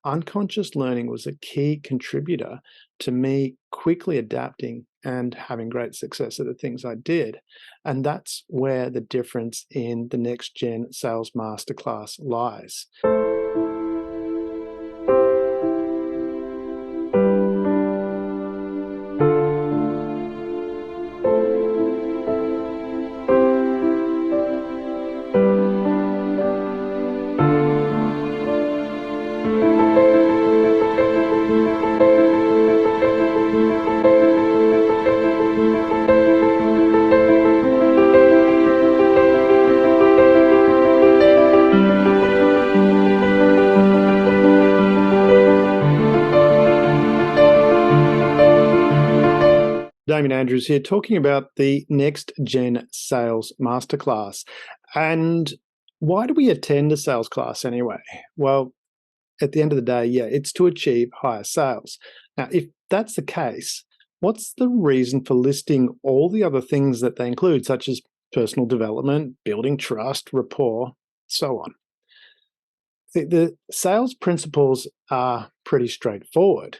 unconscious learning was a key contributor to me quickly adapting and having great success at the things I did. And that's where the difference in the Next Gen Sales Masterclass lies. Damien Andrews here, talking about the Next Gen Sales Masterclass. And why do we attend a sales class anyway? Well, at the end of the day, yeah, it's to achieve higher sales. Now, if that's the case, what's the reason for listing all the other things that they include, such as personal development, building trust, rapport, so on? The sales principles are pretty straightforward.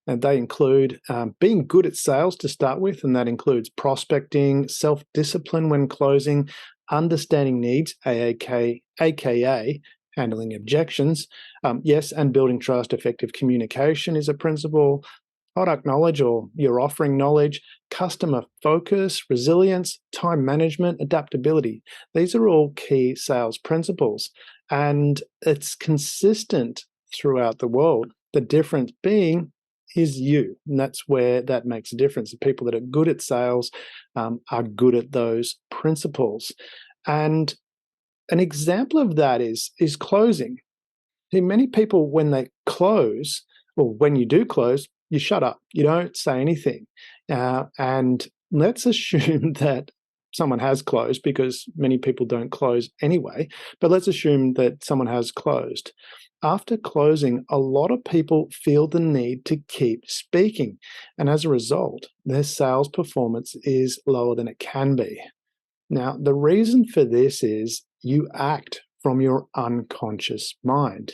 And they include being good at sales to start with, and that includes prospecting, self-discipline when closing, understanding needs, aka handling objections. Yes, and building trust. Effective communication is a principle. Product knowledge, or your offering knowledge, customer focus, resilience, time management, adaptability. These are all key sales principles, and it's consistent throughout the world. The difference being is you, and that's where that makes a difference. The people that are good at sales are good at those principles. And an example of that is closing. See, many people, when they close, or when you do close, you shut up. You don't say anything. And let's assume that someone has closed, because many people don't close anyway, but let's assume that someone has closed. After closing, a lot of people feel the need to keep speaking, and as a result, their sales performance is lower than it can be. Now, the reason for this is you act from your unconscious mind.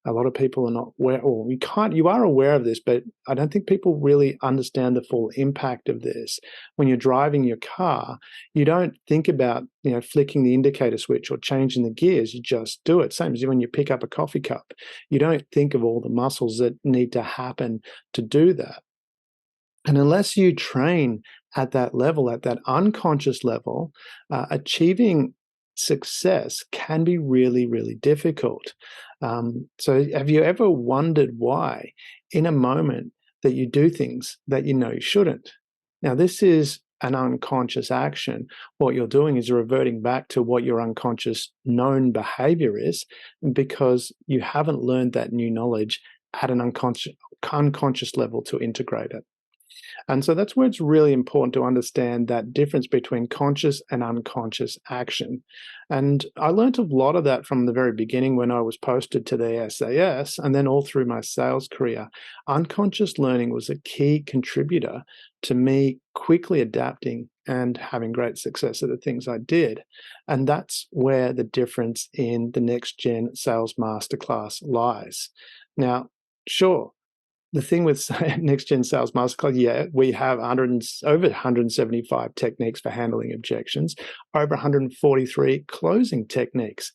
A lot of people are not aware, or you are aware of this, but I don't think people really understand the full impact of this. When you're driving your car, you don't think about, flicking the indicator switch or changing the gears. You just do it. Same as when you pick up a coffee cup. You don't think of all the muscles that need to happen to do that. And unless you train at that level, at that unconscious level, achieving success can be really, really difficult. So have you ever wondered why, in a moment, that you do things that you know you shouldn't? Now, this is an unconscious action. What you're doing is reverting back to what your unconscious known behavior is, because you haven't learned that new knowledge at an unconscious level to integrate it. And so that's where it's really important to understand that difference between conscious and unconscious action. And I learned a lot of that from the very beginning when I was posted to the SAS, and then all through my sales career. Unconscious learning was a key contributor to me quickly adapting and having great success at the things I did. And that's where the difference in the Next Gen Sales Masterclass lies. Now, sure, the thing with Next Gen Sales Masterclass, yeah, we have over 175 techniques for handling objections, over 143 closing techniques.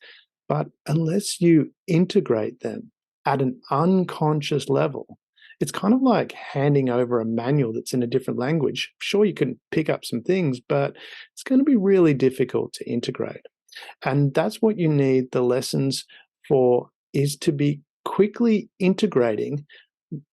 But unless you integrate them at an unconscious level, it's kind of like handing over a manual that's in a different language. Sure, you can pick up some things, but it's going to be really difficult to integrate. And that's what you need the lessons for, is to be quickly integrating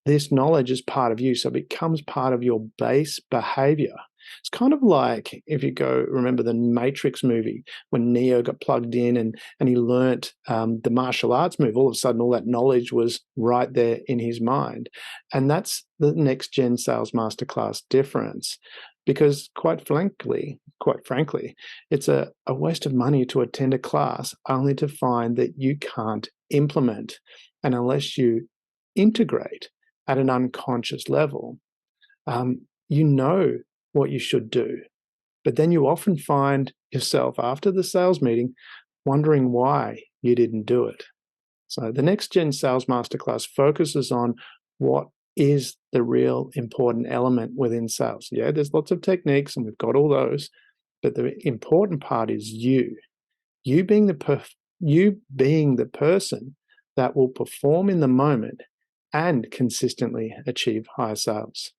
this knowledge as part of you, so it becomes part of your base behavior. It's kind of like, if you remember the Matrix movie, when Neo got plugged in and he learnt the martial arts move. All of a sudden, all that knowledge was right there in his mind. And that's the Next Gen Sales Masterclass difference. Because quite frankly, it's a waste of money to attend a class only to find that you can't implement. And unless you integrate at an unconscious level, you know what you should do. But then you often find yourself after the sales meeting wondering why you didn't do it. So the Next Gen Sales Masterclass focuses on what is the real important element within sales. Yeah, there's lots of techniques and we've got all those, but the important part is you. You being the person that will perform in the moment and consistently achieve higher sales.